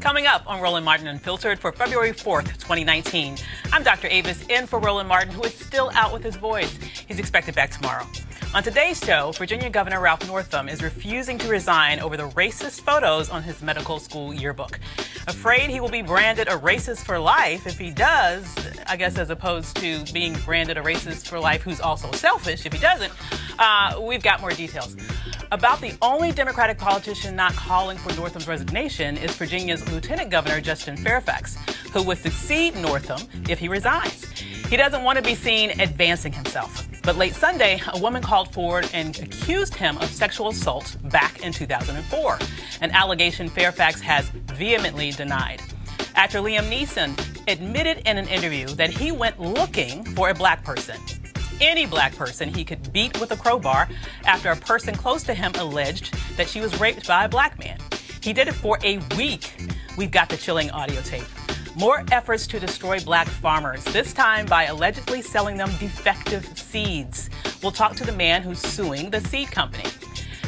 Coming up on Roland Martin Unfiltered for February 4th, 2019. I'm Dr. Avis in for Roland Martin, who is still out with his voice. He's expected back tomorrow. On today's show, Virginia Governor Ralph Northam is refusing to resign over the racist photos on his medical school yearbook. Afraid he will be branded a racist for life if he does, I guess, as opposed to being branded a racist for life who's also selfish if he doesn't. We've got more details. About the only Democratic politician not calling for Northam's resignation is Virginia's Lieutenant Governor Justin Fairfax, who would succeed Northam if he resigns. He doesn't want to be seen advancing himself. But late Sunday, a woman called forward and accused him of sexual assault back in 2004, an allegation Fairfax has vehemently denied. Actor Liam Neeson admitted in an interview that he went looking for a black person, any black person he could beat with a crowbar, after a person close to him alleged that she was raped by a black man. He did it for a week. We've got the chilling audio tape. More efforts to destroy black farmers, this time by allegedly selling them defective seeds. We'll talk to the man who's suing the seed company.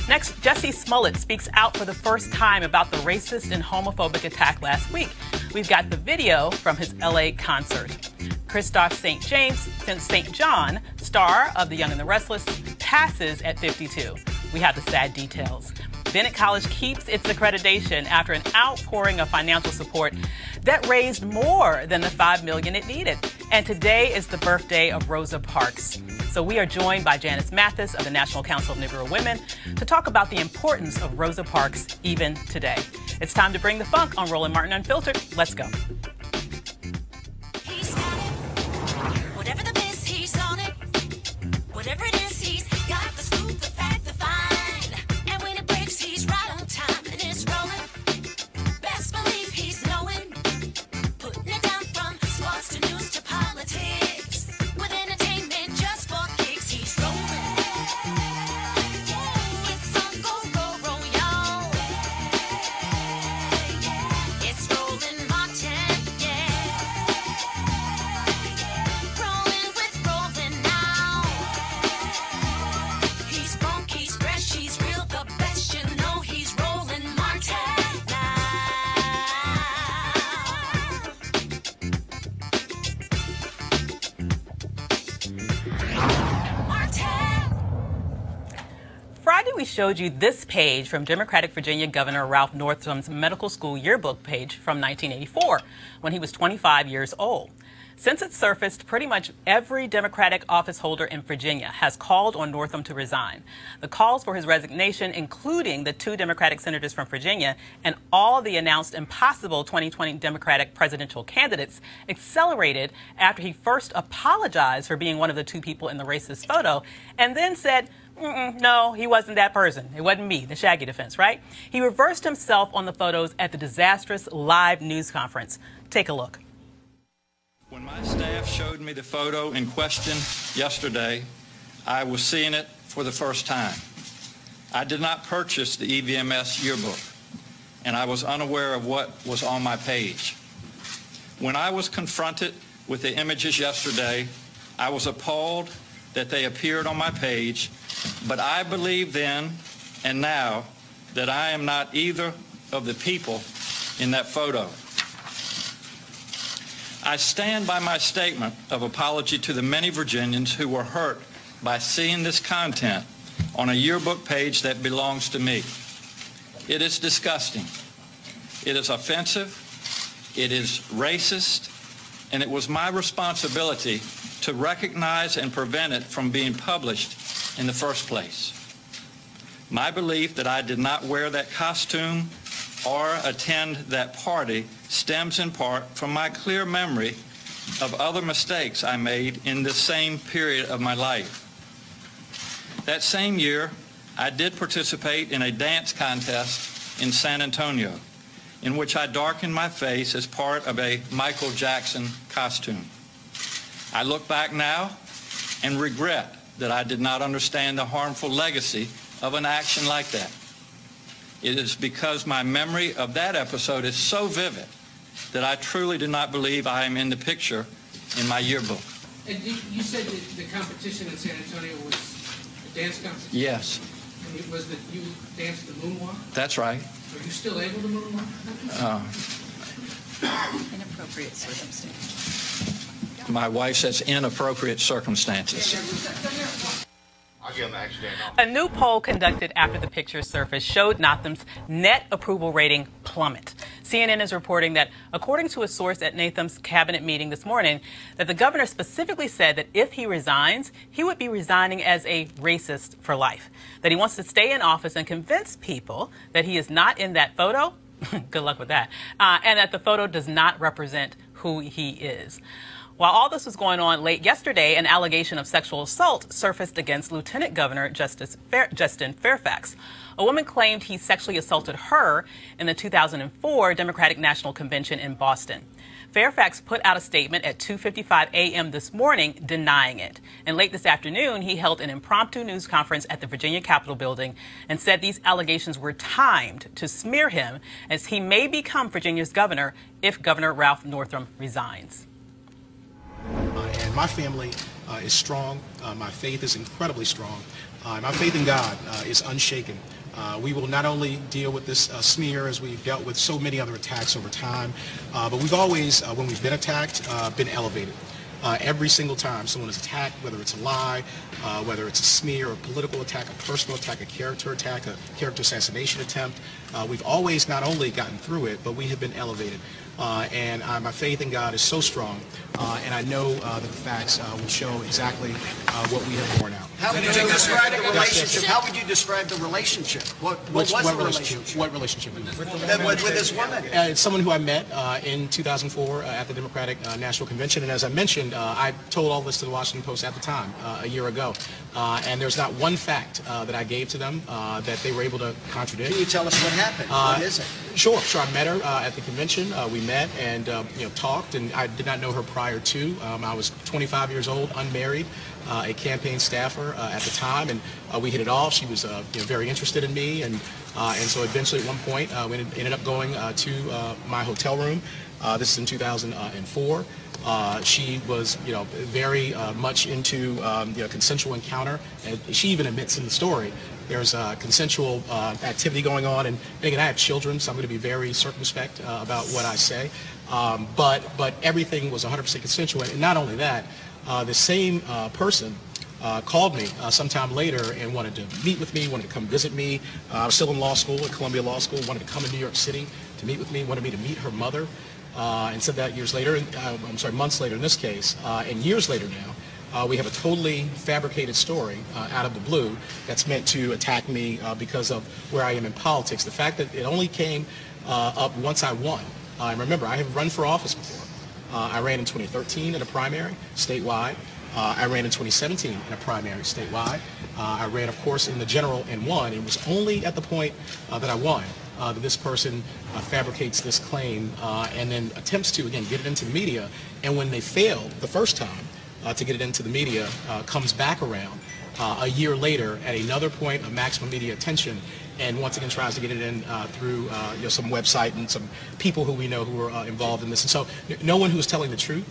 Next, Jussie Smollett speaks out for the first time about the racist and homophobic attack last week. We've got the video from his LA concert. Kristoff St. John, star of The Young and the Restless, passes at 52. We have the sad details. Bennett College keeps its accreditation after an outpouring of financial support that raised more than the $5 million it needed. And today is the birthday of Rosa Parks. So we are joined by Janice Mathis of the National Council of Negro Women to talk about the importance of Rosa Parks even today. It's time to bring the funk on Roland Martin Unfiltered. Let's go. He's got it. Whatever the miss, he's on it. Whatever it is, he's got the scoop, the fact, the find. And when it breaks, he's right on time and it's rolling. Best believe he's knowing. Putting it down from sports to news to politics. With entertainment just for kicks, he's rolling. It's on go, y'all. It's Roland Martin, yeah. Rolling with Roland now. He's funk, he's fresh, he's real, the best, you know he's Roland Martin now. Martin. Friday, we showed you this page from Democratic Virginia Governor Ralph Northam's medical school yearbook page from 1984, when he was 25 years old. Since it surfaced, pretty much every Democratic office holder in Virginia has called on Northam to resign. The calls for his resignation, including the 2 Democratic senators from Virginia and all the announced impossible 2020 Democratic presidential candidates, accelerated after he first apologized for being one of the 2 people in the racist photo and then said, no, he wasn't that person. It wasn't me, the Shaggy defense, right? He reversed himself on the photos at the disastrous live news conference. Take a look. When my staff showed me the photo in question yesterday, I was seeing it for the first time. I did not purchase the EVMS yearbook, and I was unaware of what was on my page. When I was confronted with the images yesterday, I was appalled that they appeared on my page, but I believe then and now that I am not either of the people in that photo. I stand by my statement of apology to the many Virginians who were hurt by seeing this content on a yearbook page that belongs to me. It is disgusting. It is offensive. It is racist. And it was my responsibility to recognize and prevent it from being published in the first place. My belief that I did not wear that costume or attend that party stems in part from my clear memory of other mistakes I made in this same period of my life. That same year, I did participate in a dance contest in San Antonio, in which I darkened my face as part of a Michael Jackson costume. I look back now and regret that I did not understand the harmful legacy of an action like that. It is because my memory of that episode is so vivid that I truly do not believe I am in the picture in my yearbook. And you said that the competition in San Antonio was a dance competition? Yes. And it was that you danced the moonwalk? That's right. Are you still able to moonwalk? Inappropriate circumstances. My wife says inappropriate circumstances. A new poll conducted after the pictures surfaced showed Notham's net approval rating plummet. CNN is reporting that, according to a source at Notham's cabinet meeting this morning, that the governor specifically said that if he resigns, he would be resigning as a racist for life, that he wants to stay in office and convince people that he is not in that photo. Good luck with that. And that the photo does not represent who he is. While all this was going on late yesterday, an allegation of sexual assault surfaced against Lieutenant Governor Justin Fairfax. A woman claimed he sexually assaulted her in the 2004 Democratic National Convention in Boston. Fairfax put out a statement at 2:55 a.m. this morning denying it. And late this afternoon, he held an impromptu news conference at the Virginia Capitol building and said these allegations were timed to smear him, as he may become Virginia's governor if Governor Ralph Northam resigns. And my family is strong. My faith is incredibly strong. My faith in God is unshaken. We will not only deal with this smear as we've dealt with so many other attacks over time, but we've always, when we've been attacked, been elevated. Every single time someone is attacked, whether it's a lie, whether it's a smear, a political attack, a personal attack, a character assassination attempt, we've always not only gotten through it, but we have been elevated. And my faith in God is so strong, and I know that the facts will show exactly what we have borne out. How would you describe the relationship? How would you describe the relationship? What was the relationship? What relationship? With this woman? It's someone who I met in 2004 at the Democratic National Convention, and as I mentioned, I told all this to the Washington Post at the time, a year ago, and there's not one fact that I gave to them that they were able to contradict. Can you tell us what happened? What is it? Sure. I met her at the convention. We met and talked, and I did not know her prior to. I was 25 years old, unmarried, a campaign staffer at the time, and we hit it off. She was very interested in me, and so eventually at one point we ended up going to my hotel room. This is in 2004. She was, very much into consensual encounter, and she even admits in the story there's consensual activity going on. And again, I have children, so I'm going to be very circumspect about what I say. But everything was 100% consensual, and not only that, the same person called me sometime later and wanted to meet with me, wanted to come visit me. I was still in law school at Columbia Law School, wanted to come to New York City to meet with me, wanted me to meet her mother, and said that years later, months later in this case, and years later now. We have a totally fabricated story out of the blue that's meant to attack me because of where I am in politics. The fact that it only came up once I won. Remember, I have run for office before. I ran in 2013 in a primary statewide. I ran in 2017 in a primary statewide. I ran, of course, in the general and won. It was only at the point that I won that this person fabricates this claim and then attempts to, again, get it into the media. And when they failed the first time to get it into the media, comes back around a year later at another point of maximum media attention, and once again tries to get it in through some website and some people who we know who are involved in this. And so no one who is telling the truth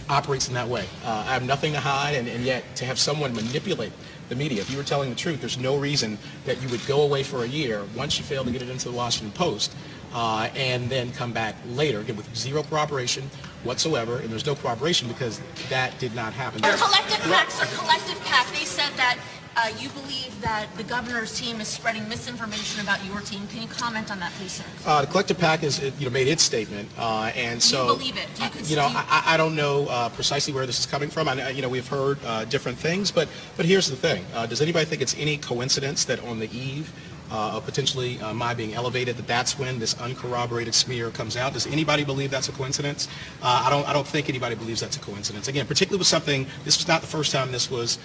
operates in that way. I have nothing to hide, and yet to have someone manipulate the media. If you were telling the truth, there's no reason that you would go away for a year once you fail to get it into the Washington Post and then come back later, again, with zero corroboration whatsoever, and there's no corroboration because that did not happen. Collective PAC, they said that you believe that the governor's team is spreading misinformation about your team. Can you comment on that, please, sir? The Collective PAC has made its statement, and so you believe it. I don't know precisely where this is coming from. We've heard different things, but here's the thing: does anybody think it's any coincidence that on the eve of potentially my being elevated, that's when this uncorroborated smear comes out? Does anybody believe that's a coincidence? I don't think anybody believes that's a coincidence. Again, particularly with something, this was not the first time this was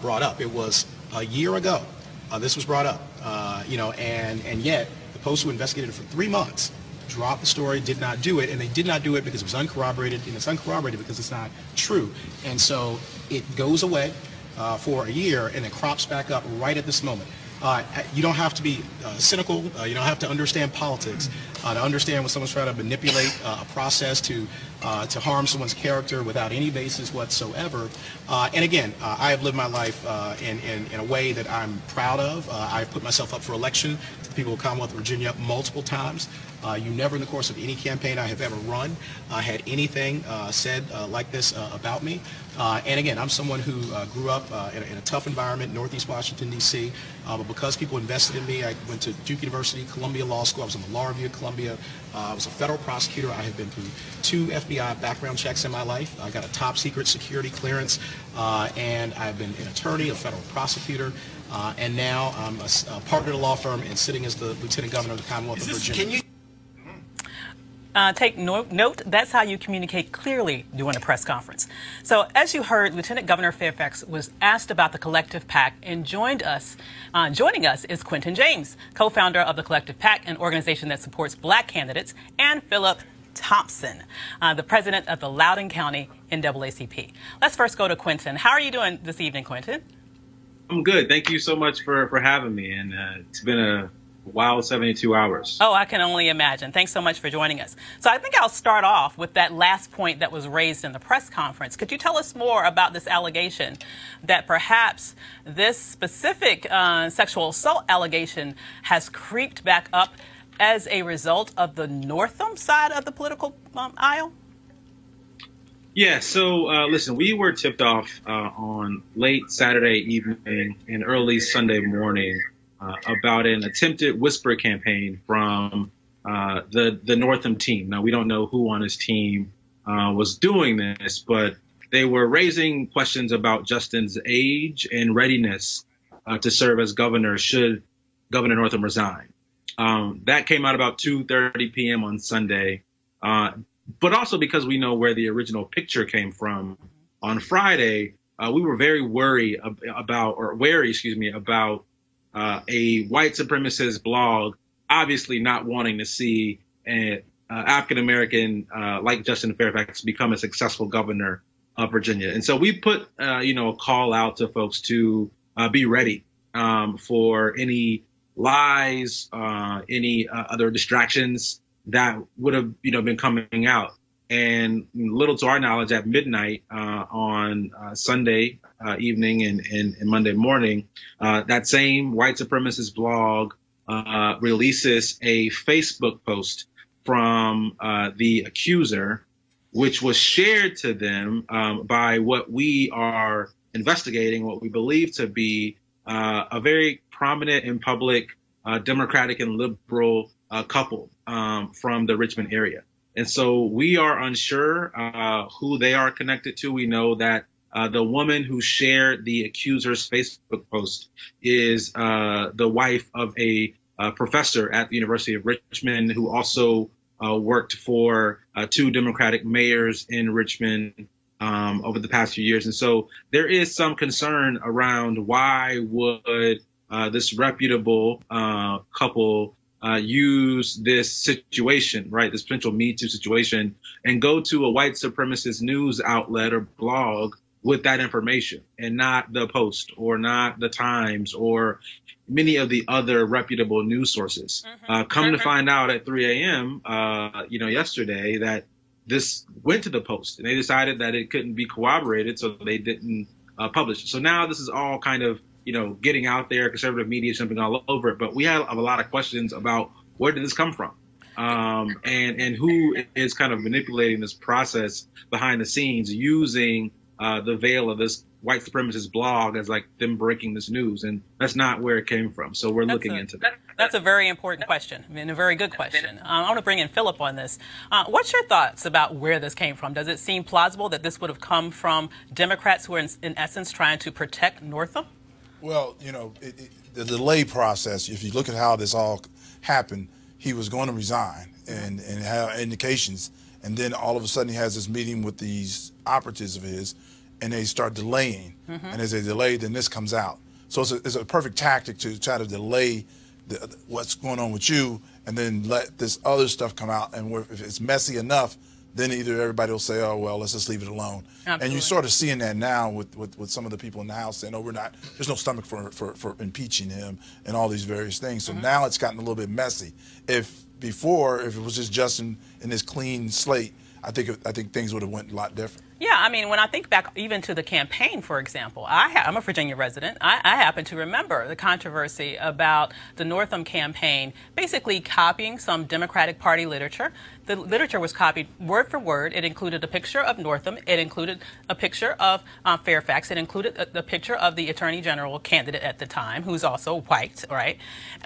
brought up. It was a year ago this was brought up, and yet the Post, who investigated it for 3 months, dropped the story, did not do it, and they did not do it because it was uncorroborated, and it's uncorroborated because it's not true. And so it goes away for a year and then crops back up right at this moment. You don't have to be cynical. You don't have to understand politics to understand when someone's trying to manipulate a process to harm someone's character without any basis whatsoever. And again, I have lived my life in a way that I'm proud of. I've put myself up for election to the people of Commonwealth of Virginia multiple times. You never in the course of any campaign I have ever run had anything said like this about me. And again, I'm someone who grew up in a tough environment, Northeast Washington, D.C., but because people invested in me, I went to Duke University, Columbia Law School. I was on the law review at Columbia. I was a federal prosecutor. I have been through 2 FBI background checks in my life. I got a top secret security clearance, and I've been an attorney, a federal prosecutor, and now I'm a partner at a law firm and sitting as the Lieutenant Governor of the Commonwealth of Virginia. Take note, that's how you communicate clearly during a press conference. So as you heard, Lieutenant Governor Fairfax was asked about the Collective PAC, and joining us is Quentin James, co-founder of the Collective PAC, an organization that supports black candidates, and Philip Thompson, the president of the Loudoun County NAACP. Let's first go to Quentin. How are you doing this evening, Quentin? I'm good. Thank you so much for having me, and it's been a wild 72 hours. Oh, I can only imagine. Thanks so much for joining us. So I think I'll start off with that last point that was raised in the press conference. Could you tell us more about this allegation that perhaps this specific sexual assault allegation has creeped back up as a result of the Northam side of the political aisle? Yeah, so listen, we were tipped off on late Saturday evening and early Sunday morning about an attempted whisper campaign from the Northam team. Now, we don't know who on his team was doing this, but they were raising questions about Justin's age and readiness to serve as governor should Governor Northam resign. That came out about 2:30 p.m. on Sunday, but also because we know where the original picture came from. On Friday, we were very wary about a white supremacist blog obviously not wanting to see an African-American like Justin Fairfax become a successful governor of Virginia. And so we put, a call out to folks to be ready for any lies, any other distractions that would have, been coming out. And little to our knowledge, at midnight on Sunday evening and Monday morning, that same white supremacist blog releases a Facebook post from the accuser, which was shared to them by what we are investigating, what we believe to be a very prominent and public Democratic and liberal couple from the Richmond area. And so we are unsure who they are connected to. We know that the woman who shared the accuser's Facebook post is the wife of a professor at the University of Richmond who also worked for 2 Democratic mayors in Richmond over the past few years. And so there is some concern around why would this reputable couple use this situation, right, this potential Me Too situation, and go to a white supremacist news outlet or blog with that information and not the Post or not the Times or many of the other reputable news sources. Come to find out at 3 a.m., yesterday that this went to the Post and they decided that it couldn't be corroborated, so they didn't publish it. So now this is all kind of getting out there, conservative media jumping all over it. But we have a lot of questions about where did this come from and who is kind of manipulating this process behind the scenes using the veil of this white supremacist blog as like them breaking this news. And that's not where it came from. So we're looking into that. That's a very important question. I mean, a very good question. I want to bring in Philip on this. What's your thoughts about where this came from? Does it seem plausible that this would have come from Democrats who are in essence trying to protect Northam? Well, the delay process, if you look at how this all happened, he was going to resign and have indications. And then all of a sudden he has this meeting with these operatives of his, and they start delaying. And as they delay, then this comes out. So it's a perfect tactic to try to delay what's going on with you and then let this other stuff come out. And if it's messy enough, then either everybody will say, oh, well, let's just leave it alone. Absolutely. And you're sort of seeing that now with some of the people in the House saying, oh, there's no stomach for impeaching him and all these various things. So now it's gotten a little bit messy. If it was just Justin and his clean slate, I think things would have went a lot different. Yeah, I mean, when I think back even to the campaign, for example, I'm a Virginia resident. I happen to remember the controversy about the Northam campaign basically copying some Democratic Party literature. The literature was copied word for word. It included a picture of Northam. It included a picture of Fairfax. It included the picture of the Attorney General candidate at the time, who's also white, right?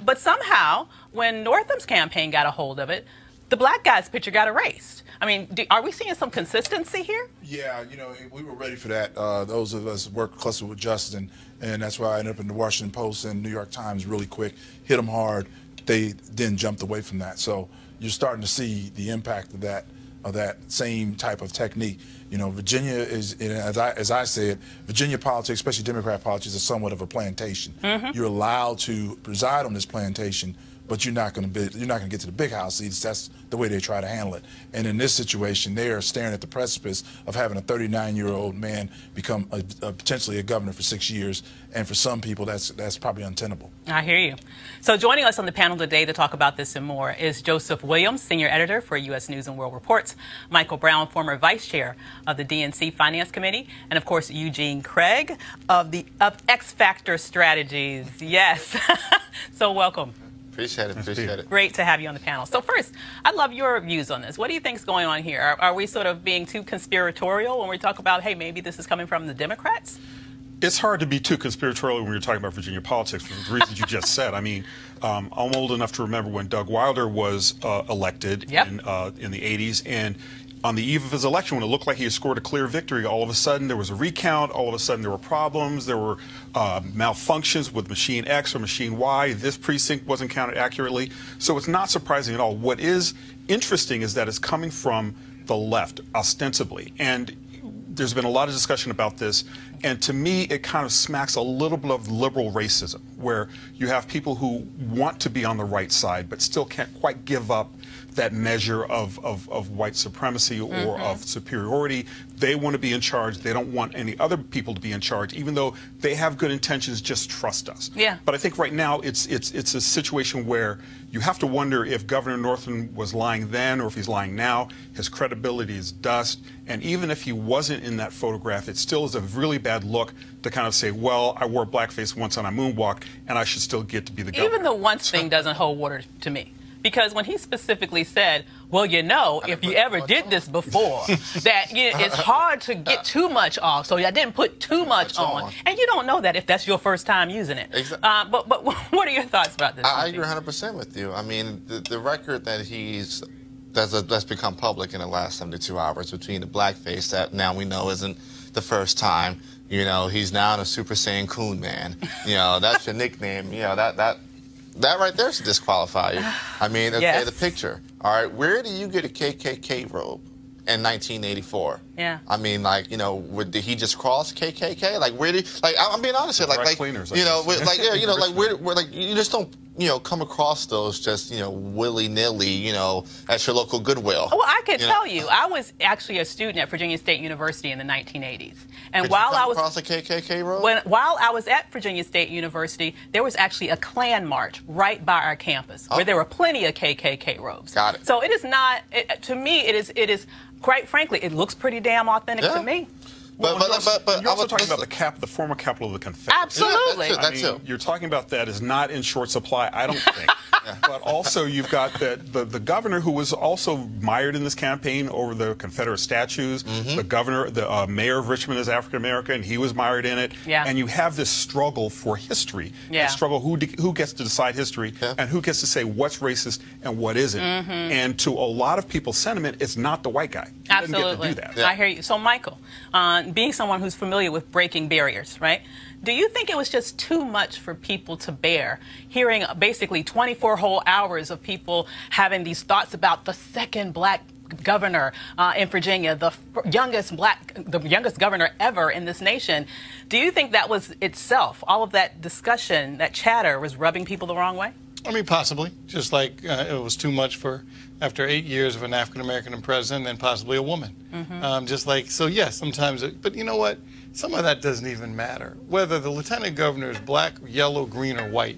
But somehow, when Northam's campaign got a hold of it, the black guy's picture got erased. I mean, are we seeing some consistency here? Yeah, we were ready for that. Those of us worked closely with Justin, and that's why I ended up in the Washington Post and New York Times really quick, hit them hard. They then jumped away from that. So you're starting to see the impact of that same type of technique. Virginia is, as I said, Virginia politics, especially Democrat politics, is somewhat of a plantation. You're allowed to reside on this plantation, but you're not going to get to the big house seats. That's the way they try to handle it. And in this situation, they are staring at the precipice of having a 39-year-old man become potentially a governor for 6 years. And for some people, that's probably untenable. I hear you. So joining us on the panel today to talk about this and more is Joseph Williams, senior editor for U.S. News and World Reports, Michael Brown, former vice chair of the DNC Finance Committee, and of course Eugene Craig of X Factor Strategies. Yes. So welcome. Appreciate it. Great to have you on the panel. So first, I'd love your views on this. What do you think is going on here? Are we sort of being too conspiratorial when we talk about, hey, maybe this is coming from the Democrats? It's hard to be too conspiratorial when you're talking about Virginia politics for the reasons you just said. I mean, I'm old enough to remember when Doug Wilder was elected in the 80s, and on the eve of his election, when it looked like he had scored a clear victory, all of a sudden there was a recount, all of a sudden there were problems, there were malfunctions with machine X or machine Y, this precinct wasn't counted accurately. So it's not surprising at all. What is interesting is that it's coming from the left, ostensibly. And there's been a lot of discussion about this, and to me it kind of smacks a little bit of liberal racism, where you have people who want to be on the right side but still can't quite give up that measure of white supremacy or of superiority. They want to be in charge. They don't want any other people to be in charge, even though they have good intentions. Just trust us. Yeah. But I think right now it's a situation where you have to wonder if Governor Northam was lying then or if he's lying now. His credibility is dust. And even if he wasn't in that photograph, it still is a really bad look to kind of say, well, I wore blackface once on a moonwalk and I should still get to be the governor. Even the once thing doesn't hold water to me. Because when he specifically said, well, if you ever did this before, that it's hard to get too much off, so I didn't put too much on. And you don't know that if that's your first time using it. Exactly. But what are your thoughts about this? I agree 100% with you. I mean, the record that that's become public in the last 72 hours between the blackface that now we know isn't the first time. He's now a Super Saiyan Coon Man. That's your nickname. That right there should disqualify you. I mean, okay, yes. The picture. All right, where do you get a KKK robe in 1984? Yeah. I mean, did he just cross KKK? Like, where did? I'm being honest here. Cleaners, you just don't. Come across those just, willy-nilly, at your local Goodwill. Well, I can tell you, I was actually a student at Virginia State University in the 1980s. And while I was across the KKK road? While I was at Virginia State University, there was actually a Klan march right by our campus where there were plenty of KKK robes. Got it. So it is not, to me, it is, quite frankly, it looks pretty damn authentic to me. But you're also talking about the former capital of the Confederacy. Absolutely. Yeah, you're talking about that is not in short supply, I don't think. But also you've got the governor who was also mired in this campaign over the Confederate statues. The mayor of Richmond is African American. He was mired in it. Yeah. And you have this struggle for history. Yeah. Struggle who gets to decide history and who gets to say what's racist and what isn't. And to a lot of people's sentiment, it's not the white guy. He Absolutely. doesn't get to do that. Yeah. I hear you. So, Michael, being someone who's familiar with breaking barriers, right? Do you think it was just too much for people to bear, hearing basically 24 whole hours of people having these thoughts about the second black governor in Virginia, the youngest governor ever in this nation? Do you think that was itself, all of that discussion, that chatter, was rubbing people the wrong way? I mean, possibly. Just like it was too much for, after 8 years of an African-American president, then possibly a woman. Just like, so yes, sometimes, but you know what? Some of that doesn't even matter. Whether the lieutenant governor is black, yellow, green, or white,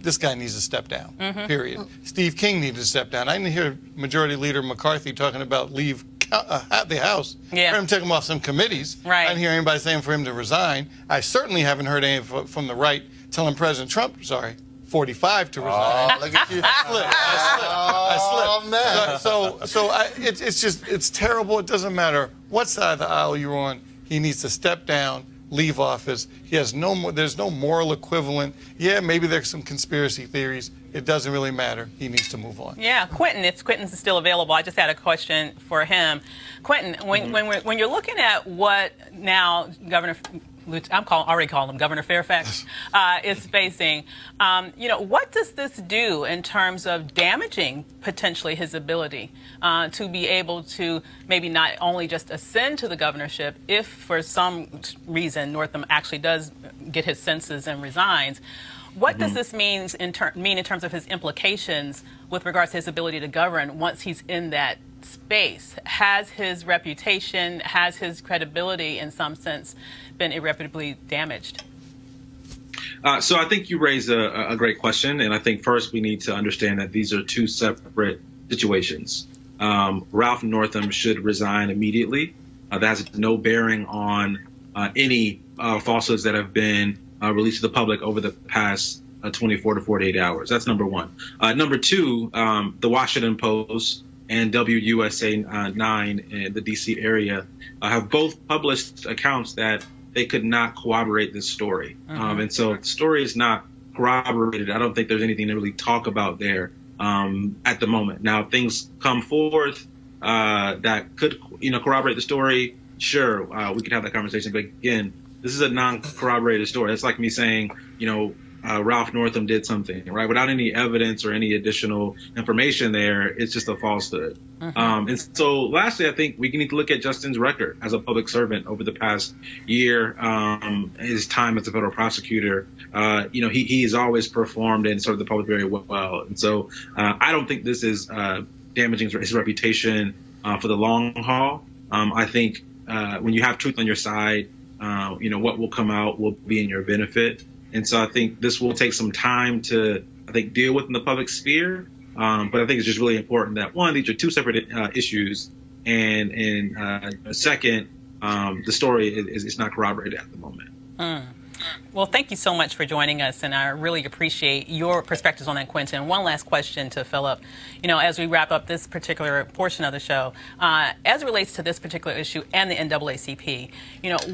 this guy needs to step down, period. Steve King needs to step down. I didn't hear Majority Leader McCarthy talking about leave the House. Yeah. I heard him take him off some committees. Right. I didn't hear anybody saying for him to resign. I certainly haven't heard any from the right telling President Trump, 45 to resign. Oh, look at you. I slipped. Man. It's just, it's terrible. It doesn't matter what side of the aisle you're on. He needs to step down, leave office. He has no more, there's no moral equivalent. Yeah, maybe there's some conspiracy theories. It doesn't really matter. He needs to move on. Yeah, Quentin, if Quentin's still available, I just had a question for him. Quentin, when you're looking at what now Governor, already calling him Governor Fairfax, is facing, what does this do in terms of damaging potentially his ability to be able to maybe not only just ascend to the governorship if for some reason Northam actually does get his senses and resigns? What does this mean in terms of his implications with regards to his ability to govern once he's in that space? Has his reputation, has his credibility in some sense been irreparably damaged? So I think you raise a great question, and I think first we need to understand that these are two separate situations. Ralph Northam should resign immediately. That has no bearing on any falsehoods that have been released to the public over the past 24 to 48 hours. That's number one. Number two, the Washington Post and WUSA 9 in the D.C. area have both published accounts that they could not corroborate this story. And so the story is not corroborated. I don't think there's anything to really talk about there at the moment. Now, if things come forth that could, corroborate the story, sure, we could have that conversation. But again, this is a non-corroborated story. It's like me saying, Ralph Northam did something, right? Without any evidence or any additional information there, it's just a falsehood. And so lastly, I think we need to look at Justin's record as a public servant over the past year, his time as a federal prosecutor. He has always performed and served the public very well. And so I don't think this is damaging his reputation for the long haul. I think when you have truth on your side, what will come out will be in your benefit. And so I think this will take some time to, deal with in the public sphere. But I think it's just really important that, one, these are two separate issues. And second, the story is not corroborated at the moment. Well, thank you so much for joining us, and I really appreciate your perspectives on that, Quentin. One last question to Philip. As we wrap up this particular portion of the show, as it relates to this particular issue and the NAACP,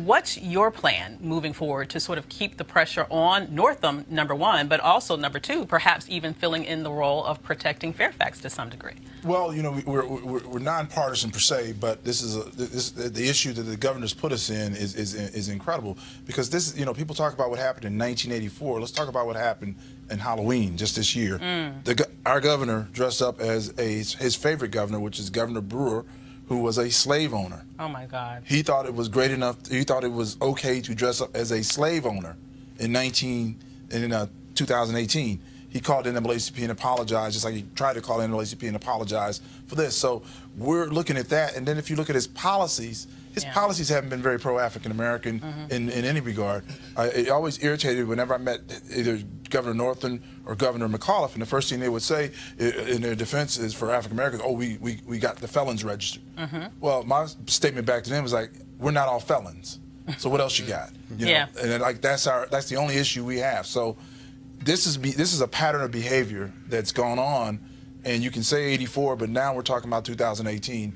what's your plan moving forward to sort of keep the pressure on Northam, number one, but also, number two, perhaps even filling in the role of protecting Fairfax to some degree? Well, we're nonpartisan per se, but this is the issue that the governor's put us in is incredible, because this, people talk about what happened in 1984. Let's talk about what happened in Halloween just this year. Our governor dressed up as his favorite governor, which is Governor Brewer, who was a slave owner. Oh my God! He thought it was great enough. He thought it was okay to dress up as a slave owner in 2018. He called the NAACP and apologized, just like he tried to call the NAACP and apologize for this. So we're looking at that. And then if you look at his policies policies haven't been very pro-African American in any regard. It always irritated whenever I met either Governor Northam or Governor McAuliffe, and the first thing they would say in their defense is for African Americans, oh, we got the felons registered. Well, my statement back to them was like, we're not all felons. So what else you got? You know? And like that's the only issue we have. So this is a pattern of behavior that's gone on, and you can say 84, but now we're talking about 2018.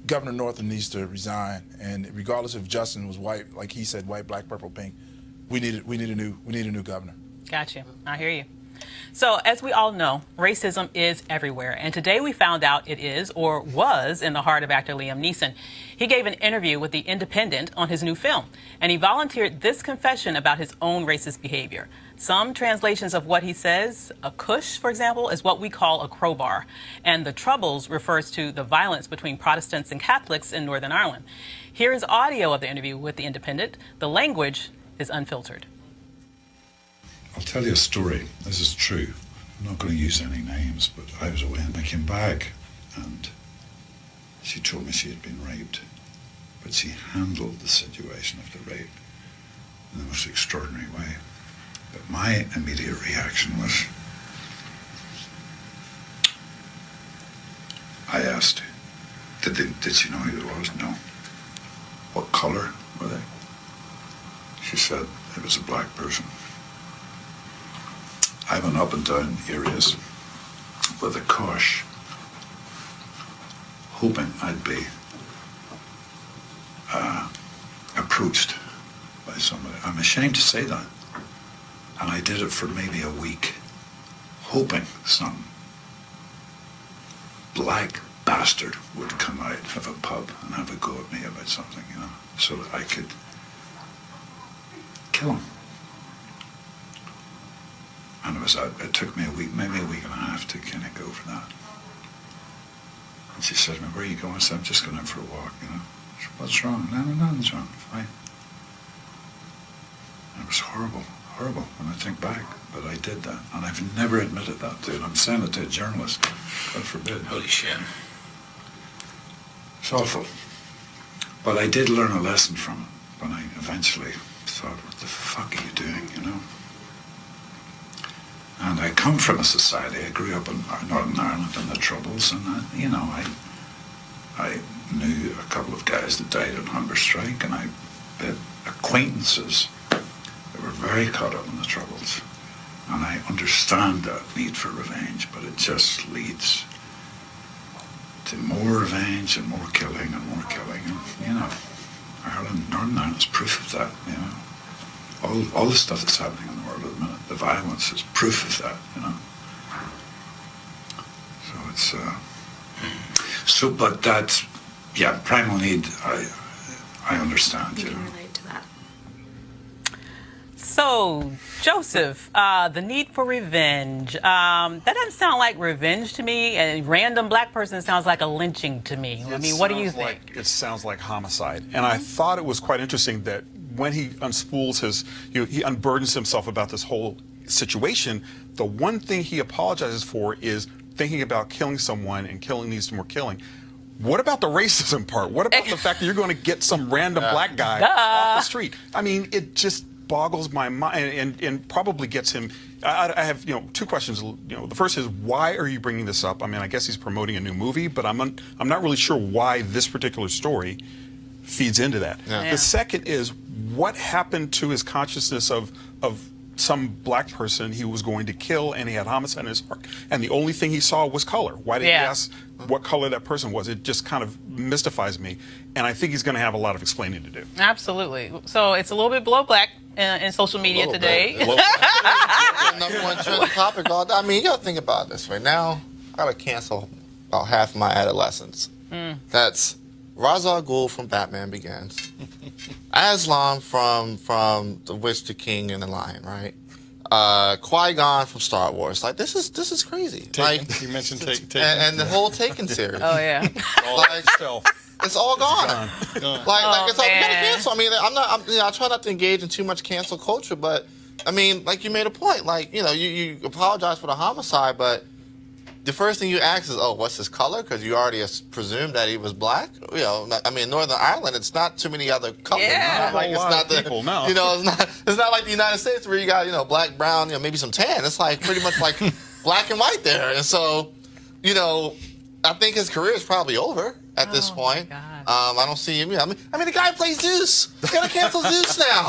Governor Northam needs to resign, and regardless if Justin was white, like he said, white, black, purple, pink, we need a new governor. Got you. I hear you. So, as we all know, racism is everywhere, and today we found out it is, or was, in the heart of actor Liam Neeson. He gave an interview with The Independent on his new film, and he volunteered this confession about his own racist behavior. Some translations of what he says, a cush, for example, is what we call a crowbar, and the Troubles refers to the violence between Protestants and Catholics in Northern Ireland. Here is audio of the interview with The Independent. The language is unfiltered. I'll tell you a story. This is true. I'm not going to use any names, but I was away and I came back and she told me she had been raped, but she handled the situation of the rape in the most extraordinary way. But my immediate reaction was, I asked, did she know who it was? No. What colour were they? She said it was a black person. I went up and down areas with a cosh, hoping I'd be approached by somebody. I'm ashamed to say that. And I did it for maybe a week, hoping some black bastard would come out of a pub and have a go at me about something, you know, so that I could kill him. And it took me a week, maybe a week and a half to kind of go for that. And she said to me, where are you going? I said, I'm just going out for a walk, you know. She said, what's wrong? No, nothing's wrong, fine. And it was horrible, horrible when I think back, but I did that. And I've never admitted that to it. I'm saying it to a journalist, God forbid. Holy shit. It's awful. But I did learn a lesson from it when I eventually thought, what the fuck are you doing, you know? And I come from a society, I grew up in Northern Ireland in the Troubles, and you know, I knew a couple of guys that died on hunger strike, and I had acquaintances that were very caught up in the Troubles. And I understand that need for revenge, but it just leads to more revenge and more killing and more killing. And, you know, Ireland, Northern Ireland is proof of that, you know. All the stuff that's happening in the world at the minute, the violence is proof of that, you know. So it's, but that's, yeah, primal need, I understand, you know. Relate to that. So, Joseph, the need for revenge, that doesn't sound like revenge to me. A random black person sounds like a lynching to me. I mean, what do you think? It sounds like homicide. And I thought it was quite interesting that when he unspools his, he unburdens himself about this whole situation, the one thing he apologizes for is thinking about killing someone and killing needs more killing. What about the racism part? What about the fact that you're going to get some random black guy off the street? I mean, it just boggles my mind and probably gets him. I have, two questions. The first is, why are you bringing this up? I mean, I guess he's promoting a new movie, but I'm not really sure why this particular story feeds into that. Yeah. The second is, what happened to his consciousness of some black person he was going to kill, and he had homicide in his heart, and the only thing he saw was color? Why did he ask what color that person was? It just kind of mystifies me, and I think he's going to have a lot of explaining to do. Absolutely. So it's a little bit below black in social media today. Number one trending topic. I mean, you got to think about this right now. I got to cancel about half my adolescence. That's Ra's al Ghul from Batman Begins, Aslan from The Witch, the King, and the Lion, right? Qui-Gon from Star Wars. Like, this is crazy. Taken. Like, you mentioned Taken. And the whole Taken series. Oh yeah. It's all gone. Like it's all, you gotta cancel. I mean, I try not to engage in too much cancel culture, but I mean, like, you made a point. Like, you apologize for the homicide, but the first thing you ask is, oh, what's his color? Because you already presumed that he was black. I mean, Northern Ireland, it's not too many other colors. Yeah. It's not like the United States where you got, black, brown, maybe some tan. It's like pretty much like black and white there. And so, I think his career is probably over at this point. I don't see him. I mean, the guy plays Zeus. You gotta cancel Zeus now.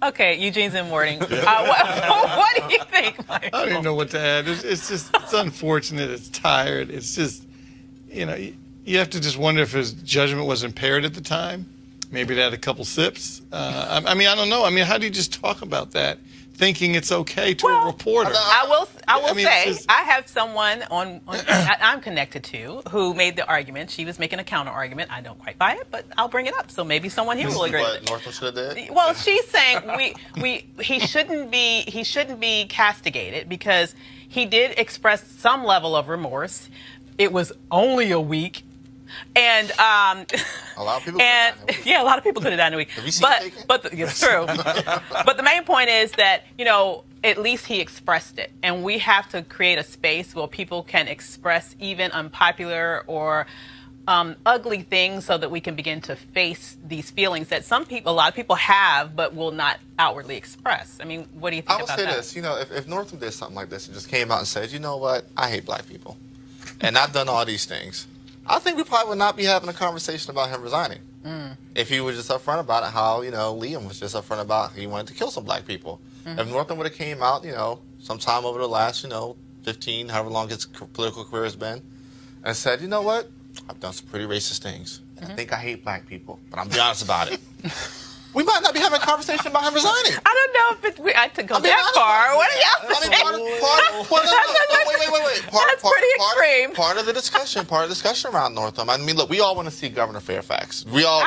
Okay, Eugene's in mourning. What do you think, Michael? I don't even know what to add. It's unfortunate. It's tired. It's just, you have to just wonder if his judgment was impaired at the time. Maybe they had a couple sips. I mean, I don't know. I mean, how do you just talk about that, thinking it's okay to a reporter? I will say, I have someone I'm connected to who made the argument. She was making a counter argument. I don't quite buy it, but I'll bring it up. So maybe someone here will agree. What Northam should have did? Well, she's saying he shouldn't be castigated because he did express some level of remorse. It was only a week. And a lot of people. Yeah, a lot of people put it down in a week. Have you seen it's true. But the main point is that, you know, at least he expressed it, and we have to create a space where people can express even unpopular or ugly things, so that we can begin to face these feelings that a lot of people have, but will not outwardly express. I mean, what do you think about that? I will say this, you know, if Northam did something like this and just came out and said, you know what, I hate black people, and I've done all these things, I think we probably would not be having a conversation about him resigning. If he was just upfront about it, how, you know, Liam was just upfront about he wanted to kill some black people. If Northam would have came out, you know, sometime over the last, you know, 15, however long his political career has been, and said, you know what, I've done some pretty racist things. I think I hate black people, but I'm be honest about it. We might not be having a conversation about him resigning. I don't know if I could go that far. What are y'all saying? Wait. That's pretty extreme. Part of the discussion around Northam. I mean, look, we all want to see Governor Fairfax. We all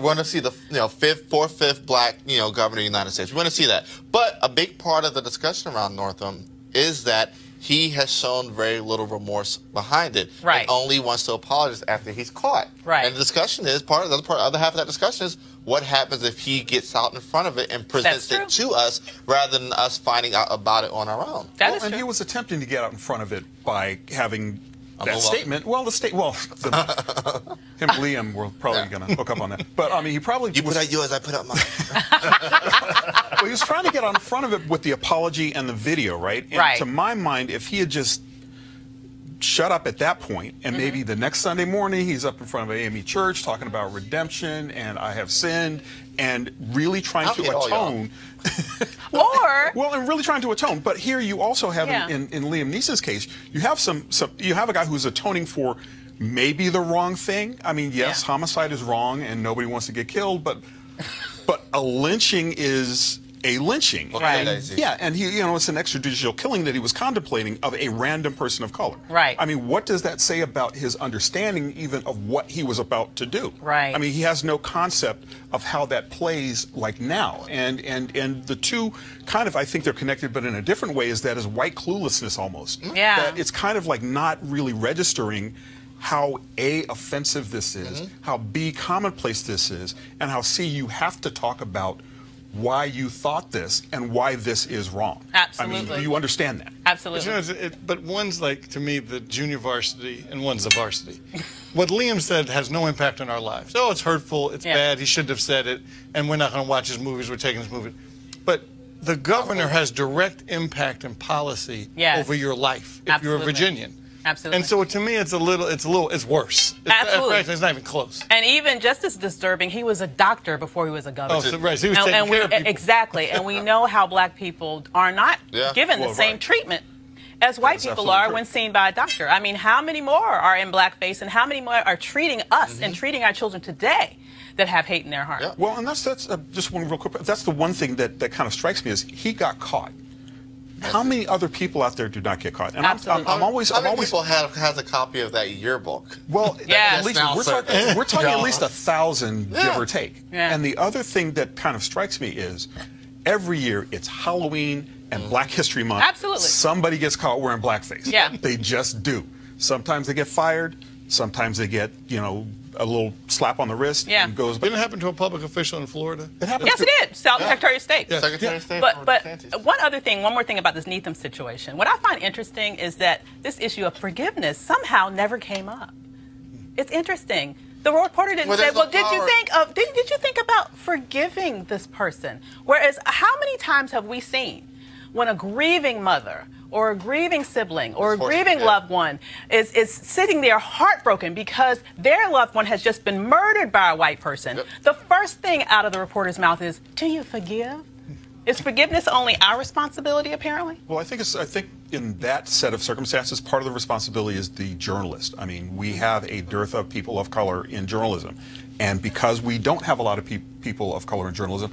want to see the fifth black governor of the United States. We want to see that. But a big part of the discussion around Northam is that he has shown very little remorse behind it, and only wants to apologize after he's caught. And the discussion is the other half of that discussion is what happens if he gets out in front of it and presents it to us rather than us finding out about it on our own. And he was attempting to get out in front of it by having that statement. Well, him and Liam were probably going to hook up on that. But I mean, he probably put out yours, I put out mine. Well, he was trying to get out in front of it with the apology and the video, right? And to my mind, if he had just shut up at that point, and maybe the next Sunday morning he's up in front of AME Church talking about redemption and I have sinned, and really trying to atone. And really trying to atone. But here you also have in Liam Neeson's case, you have a guy who's atoning for maybe the wrong thing. I mean, yes, homicide is wrong and nobody wants to get killed, but a lynching is a lynching. And he, it's an extrajudicial killing that he was contemplating of a random person of color. I mean, what does that say about his understanding even of what he was about to do? I mean, he has no concept of how that plays like now. And the two kind of, I think they're connected, but in a different way, is that is white cluelessness almost. That it's kind of like not really registering how A, offensive this is, how B, commonplace this is, and how C, you have to talk about why you thought this and why this is wrong. Absolutely. I mean, you understand that. Absolutely. But one's like, to me, the junior varsity, and one's the varsity. What Liam said has no impact on our lives. Oh, it's hurtful, it's bad, he shouldn't have said it, and we're not going to watch his movies, we're taking his movies. But the governor has direct impact and policy over your life if you're a Virginian. Absolutely. And so to me, it's worse. Absolutely. It's not even close. And even just as disturbing, he was a doctor before he was a governor. Oh, so, so he was taking care of people. Exactly. And we know how black people are not given the same treatment as white people are when seen by a doctor. I mean, how many more are in blackface, and how many more are treating us and treating our children today that have hate in their heart? Well, and that's just one real quick. That's the one thing that kind of strikes me is he got caught. How many other people out there do not get caught? And I'm always. How many people has a copy of that yearbook? Well, at least we're talking at least 1,000, give or take. And the other thing that kind of strikes me is every year it's Halloween and Black History Month. Absolutely. Somebody gets caught wearing blackface. They just do. Sometimes they get fired. Sometimes they get, a little slap on the wrist and goes. Didn't it happen to a public official in Florida? It happened. Yes, it did. Secretary of State. Secretary of State. But one more thing about this Neetham situation. What I find interesting is that this issue of forgiveness somehow never came up. It's interesting. The reporter didn't say, "Well, did you think about forgiving this person?" Whereas, how many times have we seen when a grieving mother or a grieving sibling or a grieving loved one is sitting there heartbroken because their loved one has just been murdered by a white person? The first thing out of the reporter's mouth is, "Do you forgive?" Is forgiveness only our responsibility, apparently? Well, I think in that set of circumstances, part of the responsibility is the journalist. I mean, we have a dearth of people of color in journalism. And because we don't have a lot of people of color in journalism,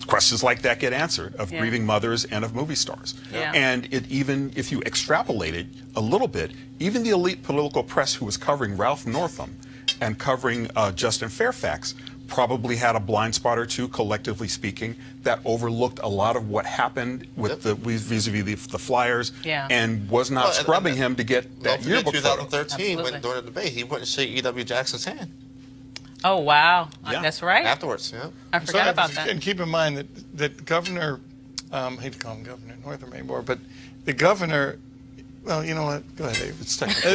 questions like that get answered of grieving mothers and of movie stars. And even if you extrapolate it a little bit, even the elite political press who was covering Ralph Northam and covering Justin Fairfax probably had a blind spot or two, collectively speaking, that overlooked a lot of what happened with the vis-a-vis the Flyers, and was not scrubbing him to get that yearbook photo. 2013, when during the debate, he wouldn't shake E.W. Jackson's hand. Oh, wow. That's right. Afterwards, I forgot about that. And keep in mind that Governor, I hate to call him Governor Northam anymore, but the governor, well, you know what? Go ahead, Dave. It's technical.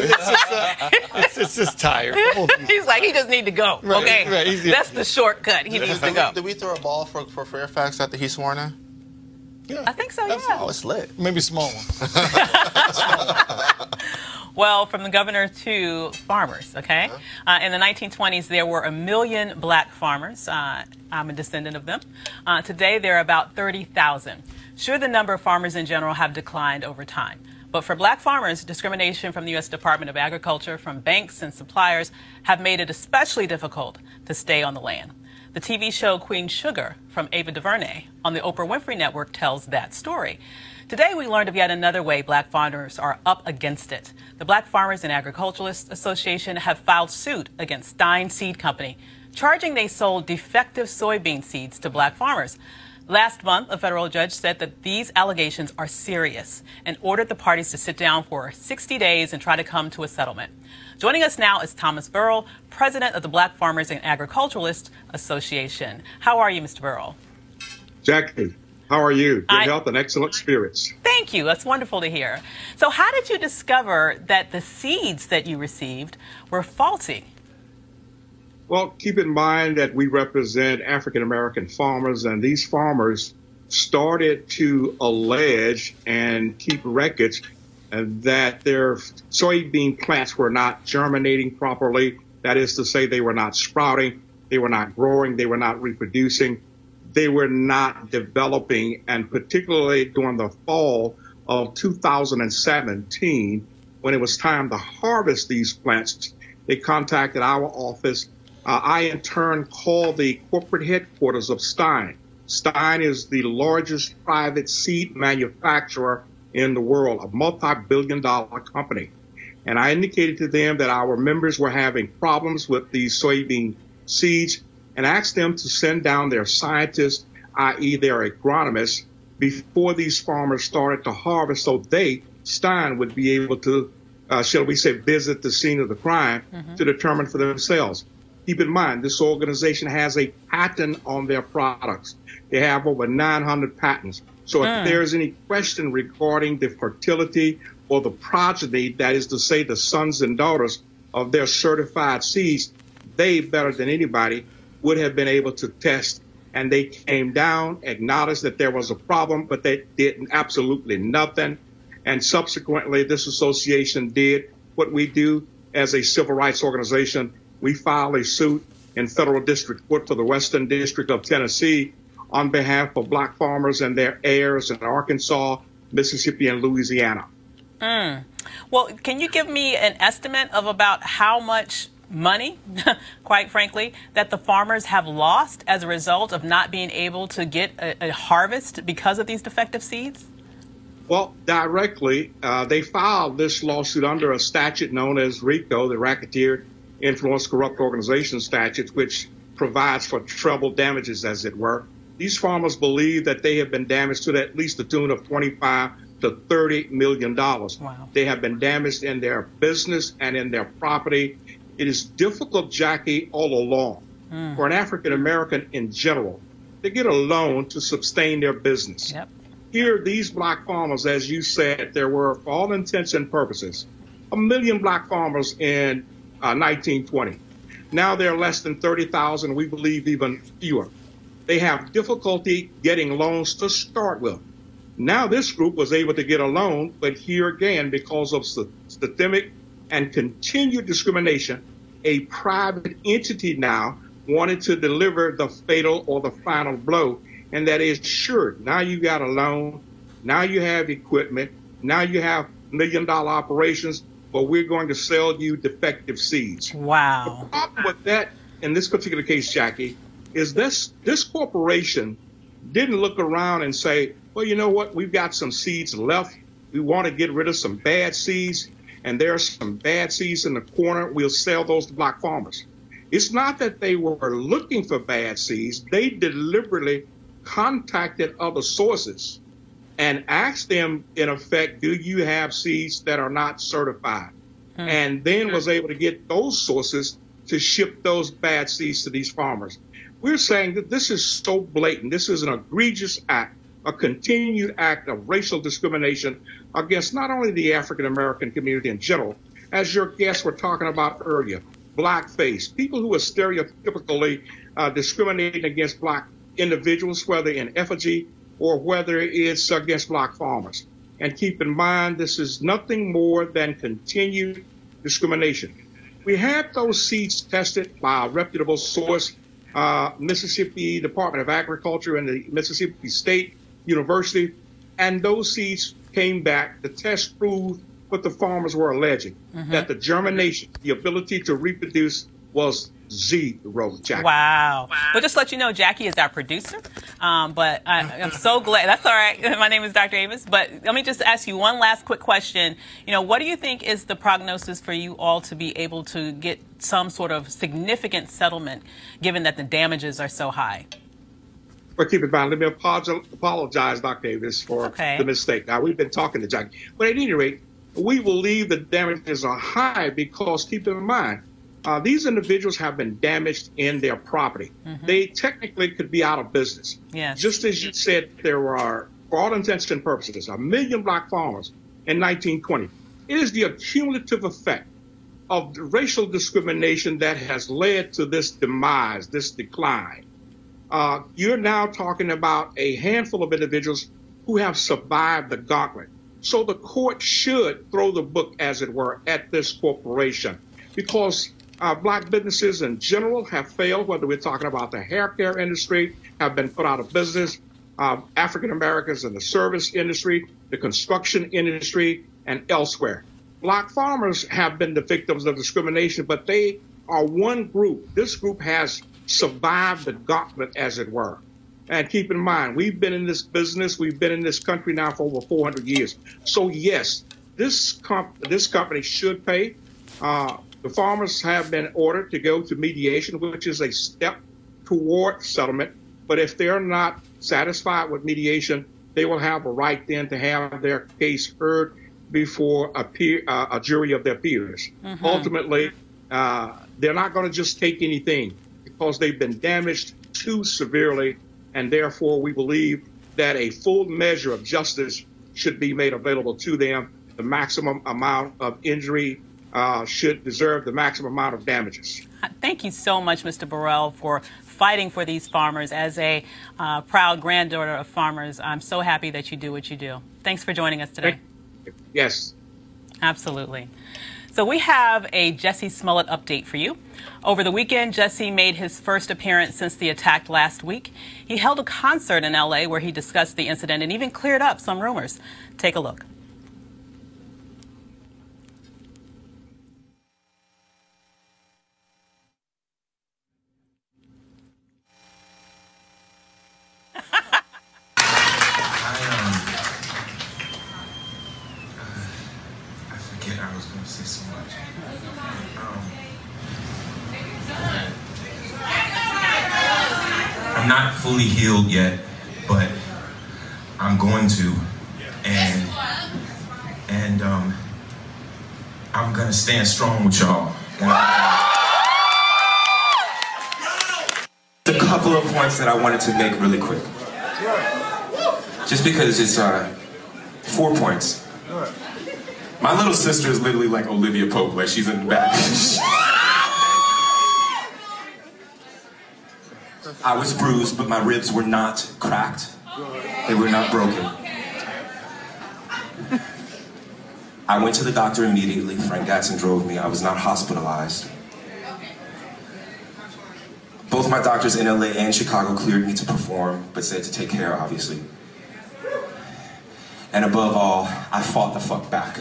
It's just tired. He's like, he just need to go. Right, okay, right, that's the shortcut. He needs to go. Did we throw a ball for Fairfax after he sworn in? Yeah, I think so, yeah. Oh, it's lit. Maybe a small one. Well, from the governor to farmers, okay? In the 1920s, there were 1 million black farmers. I'm a descendant of them. Today, there are about 30,000. Sure, the number of farmers in general have declined over time. But for black farmers, discrimination from the U.S. Department of Agriculture, from banks and suppliers, have made it especially difficult to stay on the land. The TV show Queen Sugar from Ava DuVernay on the Oprah Winfrey Network tells that story. Today, we learned of yet another way black farmers are up against it. The Black Farmers and Agriculturalists Association have filed suit against Stein Seed Company, charging they sold defective soybean seeds to black farmers. Last month, a federal judge said that these allegations are serious and ordered the parties to sit down for 60 days and try to come to a settlement. Joining us now is Thomas Burrell, president of the Black Farmers and Agriculturalists Association. How are you, Mr. Burrell? Jackie, how are you? Good health and excellent spirits. Thank you. That's wonderful to hear. So how did you discover that the seeds that you received were faulty? Well, keep in mind that we represent African-American farmers, and these farmers started to allege and keep records that their soybean plants were not germinating properly. That is to say, they were not sprouting, they were not growing, they were not reproducing, they were not developing. And particularly during the fall of 2017, when it was time to harvest these plants, they contacted our office. I, in turn, called the corporate headquarters of Stein. Stein is the largest private seed manufacturer in the world, a multi-billion-dollar company. And I indicated to them that our members were having problems with these soybean seeds and asked them to send down their scientists, i.e. their agronomists, before these farmers started to harvest so they, Stein, would be able to, shall we say, visit the scene of the crime to determine for themselves. Keep in mind, this organization has a patent on their products. They have over 900 patents. So if there's any question regarding the fertility or the progeny, that is to say the sons and daughters of their certified seeds, they, better than anybody, would have been able to test. And they came down, acknowledged that there was a problem, but they did absolutely nothing. And subsequently, this association did what we do as a civil rights organization. We filed a suit in federal district court for the Western District of Tennessee on behalf of black farmers and their heirs in Arkansas, Mississippi, and Louisiana. Well, can you give me an estimate of about how much money, quite frankly, that the farmers have lost as a result of not being able to get a harvest because of these defective seeds? Well, directly, they filed this lawsuit under a statute known as RICO, the Racketeer Influence Corrupt Organization statute, which provides for treble damages, as it were. These farmers believe that they have been damaged to at least the tune of $25 to $30 million. Wow. They have been damaged in their business and in their property. It is difficult, Jackie, all along for an African American in general to get a loan to sustain their business. Here, these black farmers, as you said, there were, for all intents and purposes, 1 million black farmers in 1920. Now there are less than 30,000, we believe even fewer. They have difficulty getting loans to start with. Now this group was able to get a loan, but here again, because of systemic and continued discrimination, a private entity now wanted to deliver the fatal or the final blow, and that is, sure, now you got a loan, now you have equipment, now you have $1 million operations, but we're going to sell you defective seeds. Wow. The problem with that, in this particular case, Jackie, is this corporation didn't look around and say, well, you know what, we've got some seeds left. We want to get rid of some bad seeds, and there are some bad seeds in the corner. We'll sell those to black farmers. It's not that they were looking for bad seeds. They deliberately contacted other sources and asked them, in effect, do you have seeds that are not certified? And then was able to get those sources to ship those bad seeds to these farmers. We're saying that this is so blatant. This is an egregious act, a continued act of racial discrimination against not only the African-American community in general, as your guests were talking about earlier, blackface, people who are stereotypically discriminating against black individuals, whether in effigy or whether it's against black farmers. And keep in mind, this is nothing more than continued discrimination. We had those seeds tested by a reputable source, Mississippi Department of Agriculture and the Mississippi State University, and those seeds came back. The test proved what the farmers were alleging, that the germination, the ability to reproduce, was zero, Jackie. Wow. Well, just to let you know, Jackie is our producer, but I'm so glad. That's all right. My name is Dr. Avis, but let me just ask you one last quick question. You know, what do you think is the prognosis for you all to be able to get some sort of significant settlement, given that the damages are so high? Well, keep in mind, let me apologize, Dr. Avis, for the mistake. Now, we've been talking to Jackie. But at any rate, we believe the damages are high because, keep in mind, these individuals have been damaged in their property. They technically could be out of business. Just as you said, there were, for all intents and purposes, 1 million black farmers in 1920. It is the accumulative effect of the racial discrimination that has led to this demise, this decline. You're now talking about a handful of individuals who have survived the gauntlet. So the court should throw the book, as it were, at this corporation, because black businesses in general have failed, whether we're talking about the hair care industry, have been put out of business, African Americans in the service industry, the construction industry, and elsewhere. Black farmers have been the victims of discrimination, but they are one group. This group has survived the gauntlet, as it were. And keep in mind, we've been in this business, we've been in this country now for over 400 years. So yes, this company should pay. The farmers have been ordered to go to mediation, which is a step toward settlement. But if they're not satisfied with mediation, they will have a right then to have their case heard before a jury of their peers. Ultimately, they're not going to just take anything because they've been damaged too severely, and therefore we believe that a full measure of justice should be made available to them. The maximum amount of injury should deserve the maximum amount of damages. Thank you so much, Mr. Burrell, for fighting for these farmers. As a proud granddaughter of farmers, I'm so happy that you do what you do. Thanks for joining us today. Yes. Absolutely. So we have a Jussie Smollett update for you. Over the weekend, Jussie made his first appearance since the attack last week. He held a concert in L.A. where he discussed the incident and even cleared up some rumors. Take a look. I was going to say so much. I'm not fully healed yet, but I'm going to, and I'm gonna stand strong with y'all. A couple of points that I wanted to make really quick, just because it's 4 points. My little sister is literally like Olivia Pope, like she's in the back. I was bruised, but my ribs were not cracked. They were not broken. I went to the doctor immediately. Frank Gatson drove me. I was not hospitalized. Both my doctors in LA and Chicago cleared me to perform, but said to take care, obviously. And above all, I fought the fuck back.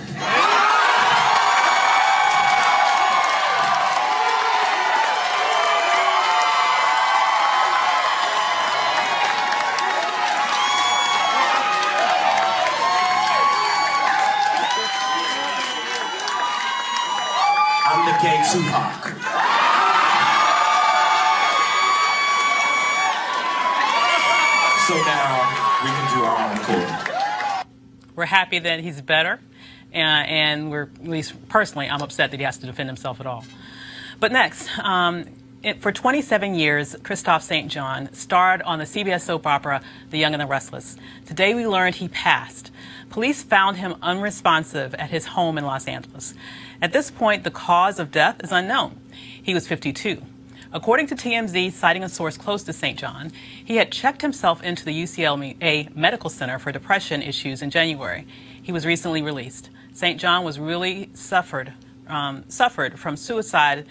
I'm the gay Tupac. So now we can do our own coding. We're happy that he's better, and we're, at least personally, I'm upset that he has to defend himself at all. But next, for 27 years, Kristoff St. John starred on the CBS soap opera The Young and the Restless. Today we learned he passed. Police found him unresponsive at his home in Los Angeles. At this point, the cause of death is unknown. He was 52. According to TMZ, citing a source close to St. John, he had checked himself into the UCLA Medical Center for depression issues in January. He was recently released. St. John was really suffered from suicide.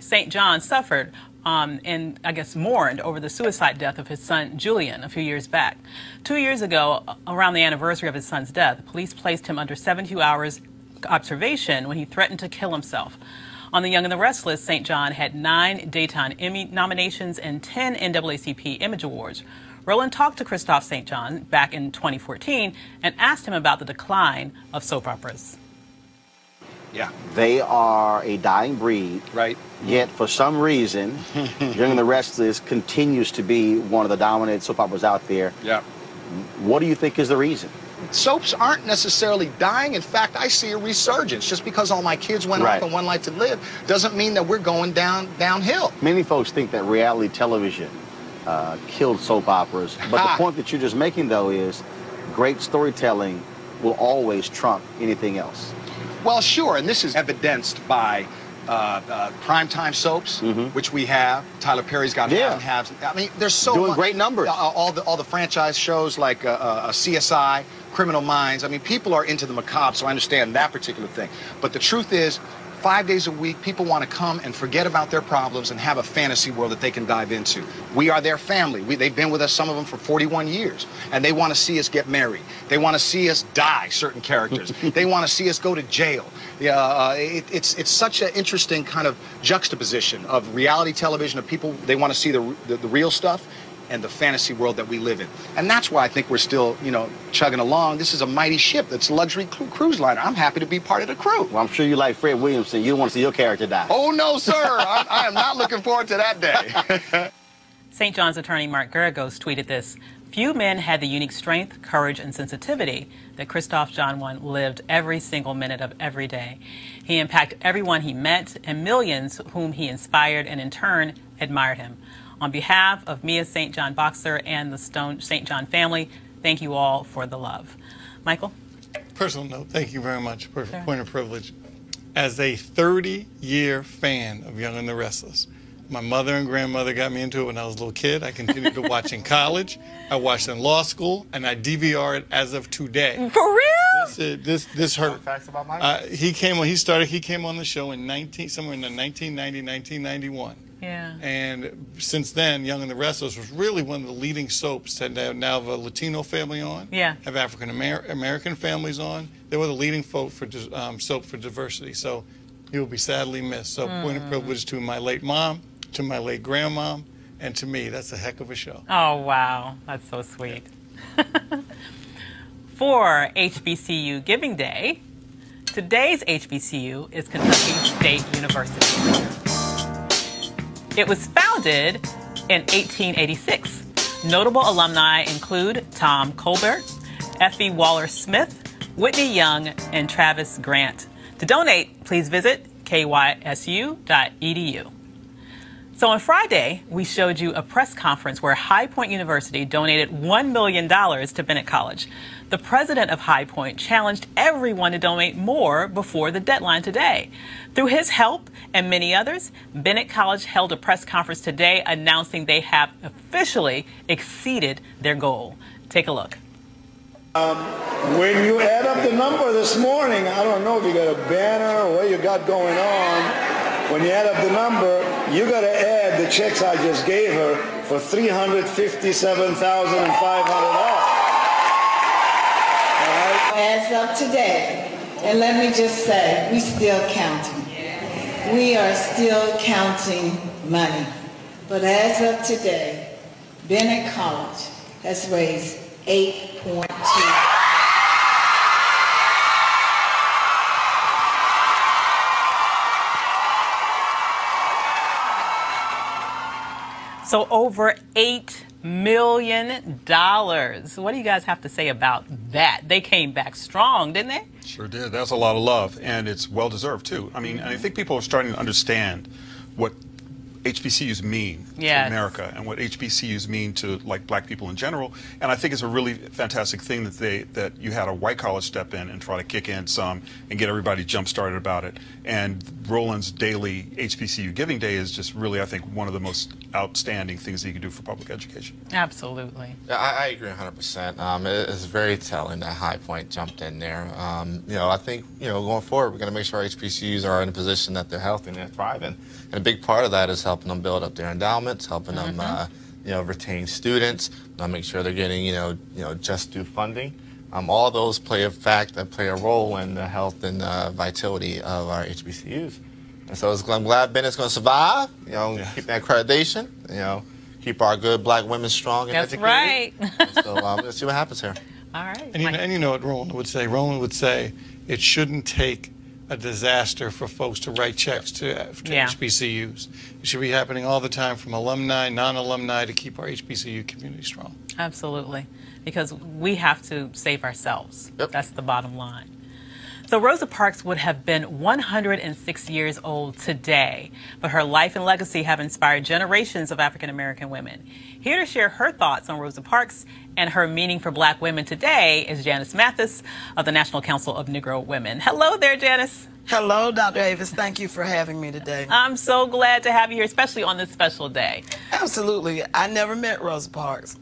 St. John suffered and I guess mourned over the suicide death of his son Julian a few years back. 2 years ago, around the anniversary of his son's death, police placed him under 72 hours observation when he threatened to kill himself. On The Young and the Restless, St. John had 9 Daytime Emmy nominations and 10 NAACP Image Awards. Roland talked to Kristoff St. John back in 2014 and asked him about the decline of soap operas. Yeah. They are a dying breed. Right. Yet, for some reason, Young and the Restless continues to be one of the dominant soap operas out there. Yeah. What do you think is the reason? Soaps aren't necessarily dying. In fact, I see a resurgence. Just because all my kids went off on One Life to Live doesn't mean that we're going downhill. Many folks think that reality television killed soap operas. But the point that you're just making, though, is great storytelling will always trump anything else. Well, sure, and this is evidenced by primetime soaps, which we have. Tyler Perry's got Half and Halves. I mean, there's so doing much, great numbers. All the franchise shows like CSI, Criminal Minds. I mean, people are into the macabre, so I understand that particular thing. But the truth is, 5 days a week, people want to come and forget about their problems and have a fantasy world that they can dive into. We are their family. They've been with us, some of them, for 41 years. And they want to see us get married. They want to see us die, certain characters. They want to see us go to jail. It's such an interesting kind of juxtaposition of reality television, of people, they want to see the real stuff, and the fantasy world that we live in. And that's why I think we're still, chugging along. This is a mighty ship that's a luxury cruise liner. I'm happy to be part of the crew. Well, I'm sure you like Fred Williamson. You don't want to see your character die. Oh, no, sir. I am not looking forward to that day. St. John's attorney Mark Garagos tweeted this: "Few men had the unique strength, courage, and sensitivity that Kristoff John I lived every single minute of every day. He impacted everyone he met and millions whom he inspired and in turn admired him. On behalf of Mia St. John Boxer and the Stone St. John family, thank you all for the love." Michael? Personal note, thank you very much. Point of privilege. As a 30-year fan of Young and the Restless, my mother and grandmother got me into it when I was a little kid. I continued to watch in college. I watched in law school, and I DVR it as of today. For real? This hurt. Facts about Michael? He came on the show in somewhere in the 1990, 1991. Yeah. And since then, Young and the Restless was really one of the leading soaps that now have a Latino family on. Yeah. Have African American families on. They were the leading soap for diversity. So he will be sadly missed. So point of privilege to my late mom, to my late grandmom, and to me. That's a heck of a show. Oh, wow. That's so sweet. For HBCU Giving Day, today's HBCU is Kentucky State University. It was founded in 1886. Notable alumni include Tom Colbert, Effie Waller-Smith, Whitney Young, and Travis Grant. To donate, please visit kysu.edu. So on Friday, we showed you a press conference where High Point University donated $1 million to Bennett College. The president of High Point challenged everyone to donate more before the deadline today. Through his help and many others, Bennett College held a press conference today announcing they have officially exceeded their goal. Take a look. When you add up the number this morning, I don't know if you got a banner or what you got going on. When you add up the number, you got to add the checks I just gave her for $357,500. As of today, and let me just say, we still counting. We are still counting money. But as of today, Bennett College has raised $8.2. So over $8 million. What do you guys have to say about that? They came back strong, didn't they? Sure did. That's a lot of love, and it's well-deserved, too. I mean, and I think people are starting to understand what HBCUs mean to America and what HBCUs mean to like black people in general. And I think it's a really fantastic thing that you had a white college step in and try to kick in some and get everybody jump started about it. And Roland's daily HBCU Giving Day is just really, I think, one of the most outstanding things that you can do for public education. Absolutely. Yeah, I agree 100%. It's very telling that High Point jumped in there. You know, I think, you know, going forward, we're going to make sure our HBCUs are in a position that they're healthy and they're thriving. And a big part of that is helping them build up their endowments, helping them, you know, retain students, make sure they're getting, you know, just due funding. All those play a role in the health and vitality of our HBCUs. And so I'm glad Bennett's going to survive. You know, keep that accreditation. You know, keep our good black women strong and educated. That's right. So let's see what happens here. All right. And you know what Roland would say? Roland would say it shouldn't take a disaster for folks to write checks to HBCUs. It should be happening all the time from alumni, non-alumni, to keep our HBCU community strong. Absolutely. Because we have to save ourselves. That's the bottom line. So Rosa Parks would have been 106 years old today, but her life and legacy have inspired generations of African-American women. Here to share her thoughts on Rosa Parks and her meaning for black women today is Janice Mathis of the National Council of Negro Women. Hello there, Janice. Hello, Dr. Avis. Thank you for having me today. I'm so glad to have you here, especially on this special day. Absolutely. I never met Rosa Parks,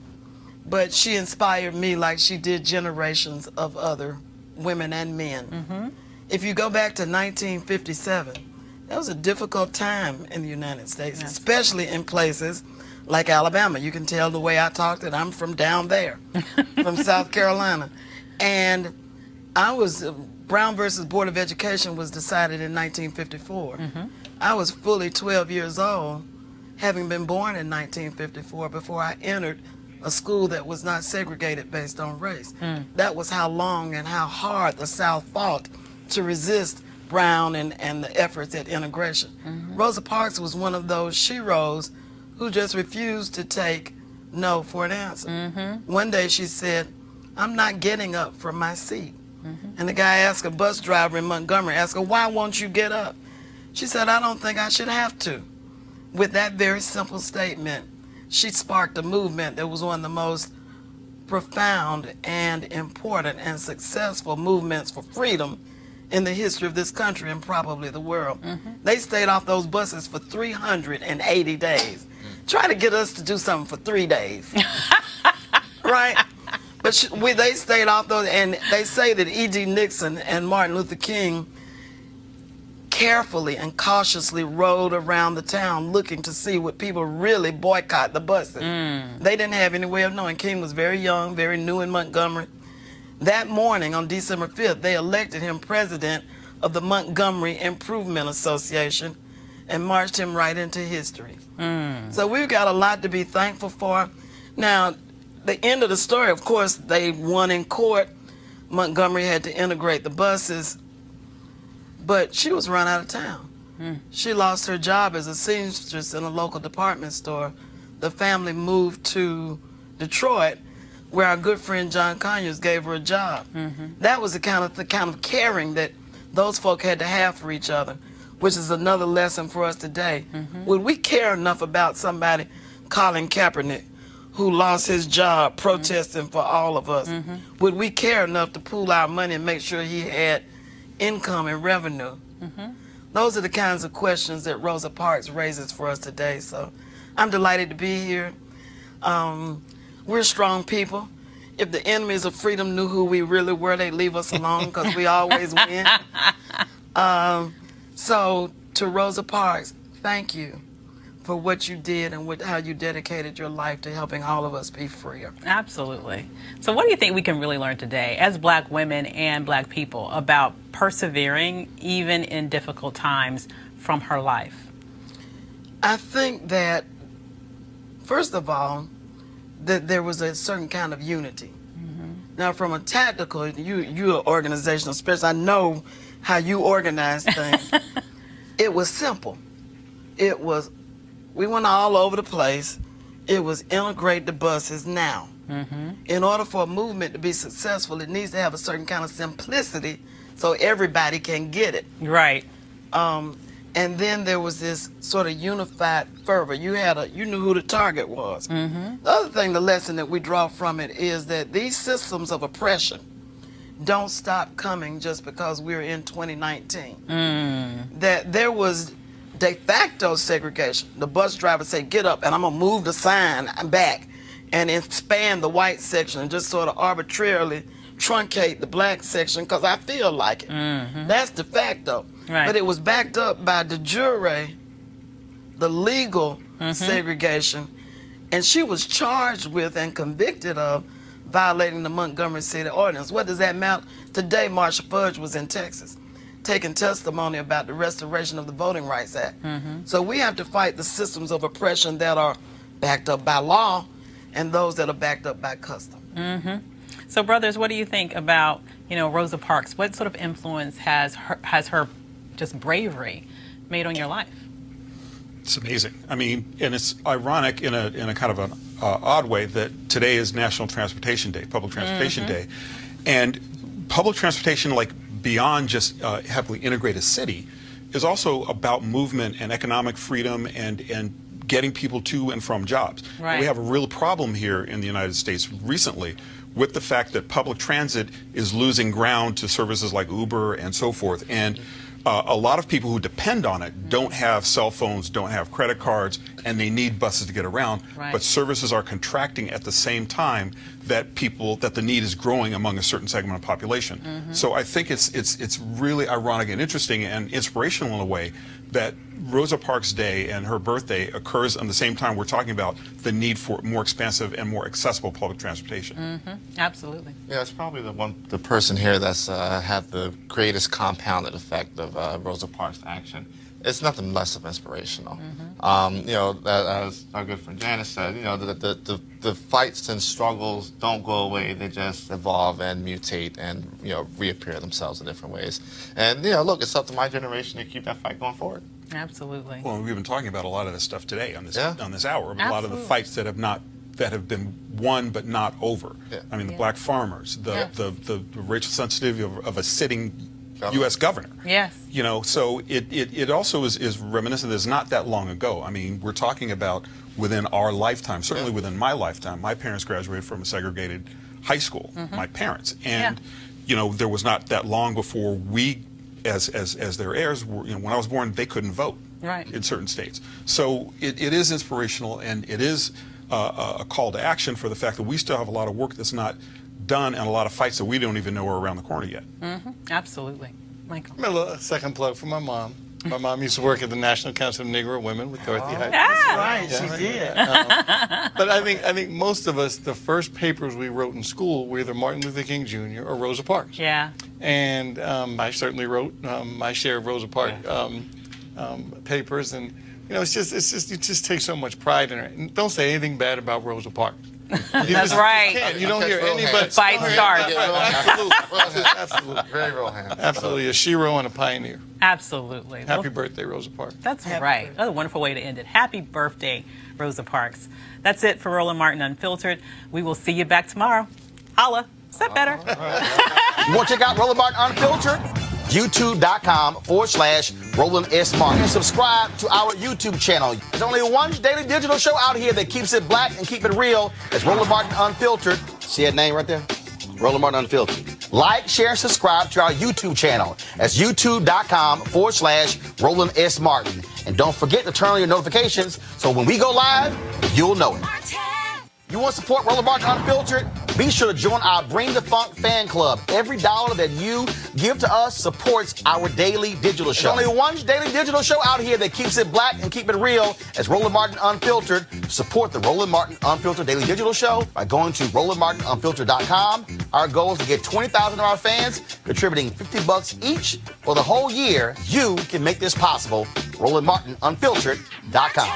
but she inspired me like she did generations of other women and men. If you go back to 1957, that was a difficult time in the United States, especially in places like Alabama. You can tell the way I talked that I'm from down there, from South Carolina. And Brown versus Board of Education was decided in 1954. I was fully 12 years old, having been born in 1954, before I entered a school that was not segregated based on race. That was how long and how hard the South fought to resist Brown and the efforts at integration. Rosa Parks was one of those sheroes who just refused to take no for an answer. One day she said, "I'm not getting up from my seat." And the guy asked a bus driver in Montgomery, asked her, "Why won't you get up?" She said, "I don't think I should have to." With that very simple statement, she sparked a movement that was one of the most profound and important and successful movements for freedom in the history of this country and probably the world. They stayed off those buses for 380 days. Try to get us to do something for 3 days. Right? But they stayed off those, and they say that E.G. Nixon and Martin Luther King carefully and cautiously rode around the town looking to see would people really boycott the buses. They didn't have any way of knowing. King was very young, very new in Montgomery. That morning on December 5th, they elected him president of the Montgomery Improvement Association and marched him right into history. So we've got a lot to be thankful for. Now, the end of the story, of course, they won in court. Montgomery had to integrate the buses, but she was run out of town. She lost her job as a seamstress in a local department store. The family moved to Detroit, where our good friend John Conyers gave her a job. That was the kind of caring that those folk had to have for each other, which is another lesson for us today. Would we care enough about somebody, Colin Kaepernick, who lost his job protesting for all of us? Would we care enough to pool our money and make sure he had income and revenue? Those are the kinds of questions that Rosa Parks raises for us today. So I'm delighted to be here. We're strong people. If the enemies of freedom knew who we really were, they'd leave us alone because we always win. So to Rosa Parks, thank you for what you did and how you dedicated your life to helping all of us be freer. Absolutely. So what do you think we can really learn today as black women and black people about persevering even in difficult times from her life? I think that, first of all, that there was a certain kind of unity. Now, from a tactical, you're an organizational specialist. I know how you organize things. It was simple. We went all over the place, It was integrate the buses now. In order for a movement to be successful, it needs to have a certain kind of simplicity so everybody can get it. Right. And then there was this sort of unified fervor. You knew who the target was. The other thing, the lesson that we draw from it is that these systems of oppression don't stop coming just because we're in 2019. That there was de facto segregation. The bus driver said, get up, and I'm going to move the sign back and expand the white section and just sort of arbitrarily truncate the black section because I feel like it. That's de facto. Right. But it was backed up by de jure, the legal segregation, and she was charged with and convicted of violating the Montgomery City Ordinance. What does that amount? Today, Marsha Fudge was in Texas taking testimony about the restoration of the Voting Rights Act. So we have to fight the systems of oppression that are backed up by law and those that are backed up by custom. So, brothers, what do you think about, Rosa Parks? What sort of influence has her just bravery made on your life? It's amazing. I mean, and it's ironic in a kind of an odd way that today is National Transportation Day, Public Transportation Day, and public transportation, like beyond just heavily integrated city, is also about movement and economic freedom and getting people to and from jobs. Right. We have a real problem here in the United States recently with the fact that public transit is losing ground to services like Uber and so forth. And a lot of people who depend on it don't have cell phones, don't have credit cards, and they need buses to get around. Right. But services are contracting at the same time that the need is growing among a certain segment of population. So I think it's really ironic and interesting and inspirational in a way that Rosa Parks Day and her birthday occurs on the same time we're talking about the need for more expansive and more accessible public transportation. Absolutely. Yeah, it's probably the person here that's had the greatest compounded effect of Rosa Parks' action. It's nothing less of inspirational. As our good friend Janice said, the fights and struggles don't go away; they just evolve and mutate and reappear themselves in different ways. And look, it's up to my generation to keep that fight going forward. Absolutely. Well, we've been talking about a lot of this stuff today on this hour. I mean, a lot of the Absolutely. fights that have been won but not over. I mean, the black farmers, the racial sensitivity of a sitting U.S. governor. Yes. So it also is reminiscent. It's not that long ago. I mean, we're talking about within our lifetime, certainly within my lifetime. My parents graduated from a segregated high school. My parents, and there was not that long before we, as their heirs, were, when I was born, they couldn't vote in certain states. So it is inspirational, and it is a call to action for the fact that we still have a lot of work that's not done and a lot of fights that we don't even know are around the corner yet. Absolutely. Michael. A second plug for my mom. My mom used to work at the National Council of Negro Women with Dorothy Height. That's right, she did. But I think most of us, the first papers we wrote in school were either Martin Luther King Jr. or Rosa Parks. Yeah. And I certainly wrote my share of Rosa Parks papers, and it just takes so much pride in it. And don't say anything bad about Rosa Parks. That's right. You don't hear anybody. Fight starts. Absolutely. Very real hand. Absolutely. A shero and a pioneer. Absolutely. Happy birthday, Rosa Parks. That's right. That's a wonderful way to end it. Happy birthday, Rosa Parks. That's it for Roland Martin Unfiltered. We will see you back tomorrow. Holla. Is that better? You want to check out Roland Martin Unfiltered? YouTube.com/Roland S. Martin. And subscribe to our YouTube channel. There's only one daily digital show out here that keeps it black and keep it real. It's Roland Martin Unfiltered. See that name right there? Roland Martin Unfiltered. Like, share, and subscribe to our YouTube channel. That's YouTube.com/Roland S. Martin. And don't forget to turn on your notifications so when we go live, you'll know it. You want to support Roland Martin Unfiltered? Be sure to join our Bring the Funk fan club. Every dollar that you give to us supports our daily digital show. There's only one daily digital show out here that keeps it black and keep it real. It's Roland Martin Unfiltered. Support the Roland Martin Unfiltered daily digital show by going to RolandMartinUnfiltered.com. Our goal is to get 20,000 of our fans contributing $50 each for the whole year. You can make this possible. RolandMartinUnfiltered.com.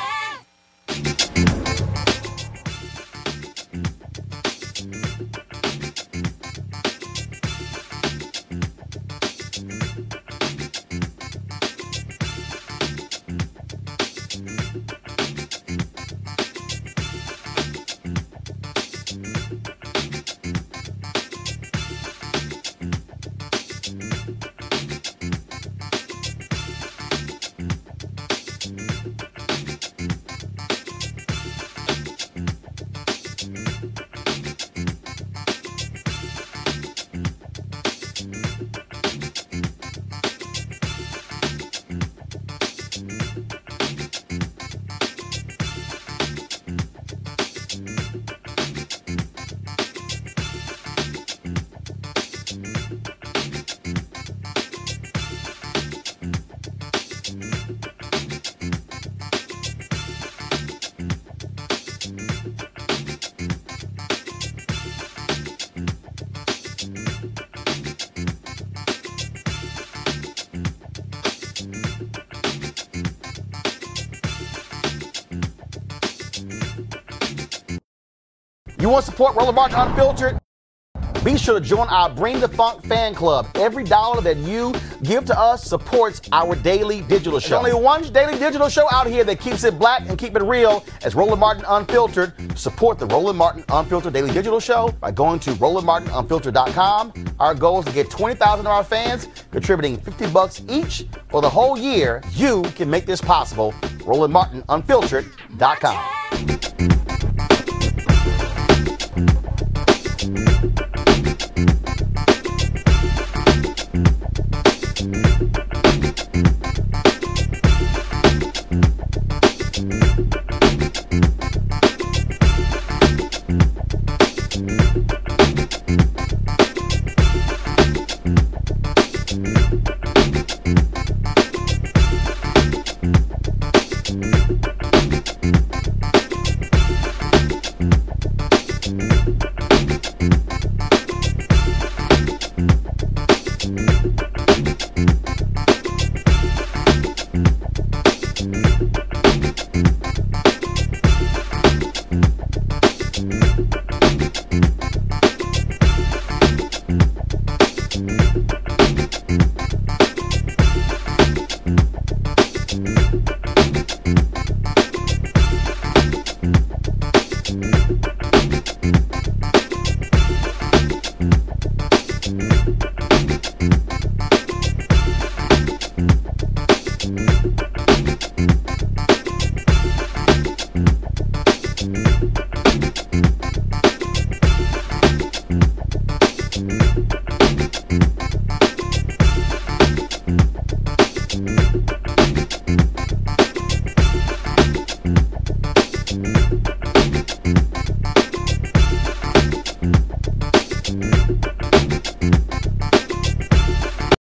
want to support Roland Martin Unfiltered? Be sure to join our Bring the Funk fan club. Every dollar that you give to us supports our daily digital show. There's only one daily digital show out here that keeps it black and keep it real as Roland Martin Unfiltered. Support the Roland Martin Unfiltered daily digital show by going to RolandMartinUnfiltered.com. Our goal is to get 20,000 of our fans contributing $50 each for the whole year. You can make this possible. RolandMartinUnfiltered.com.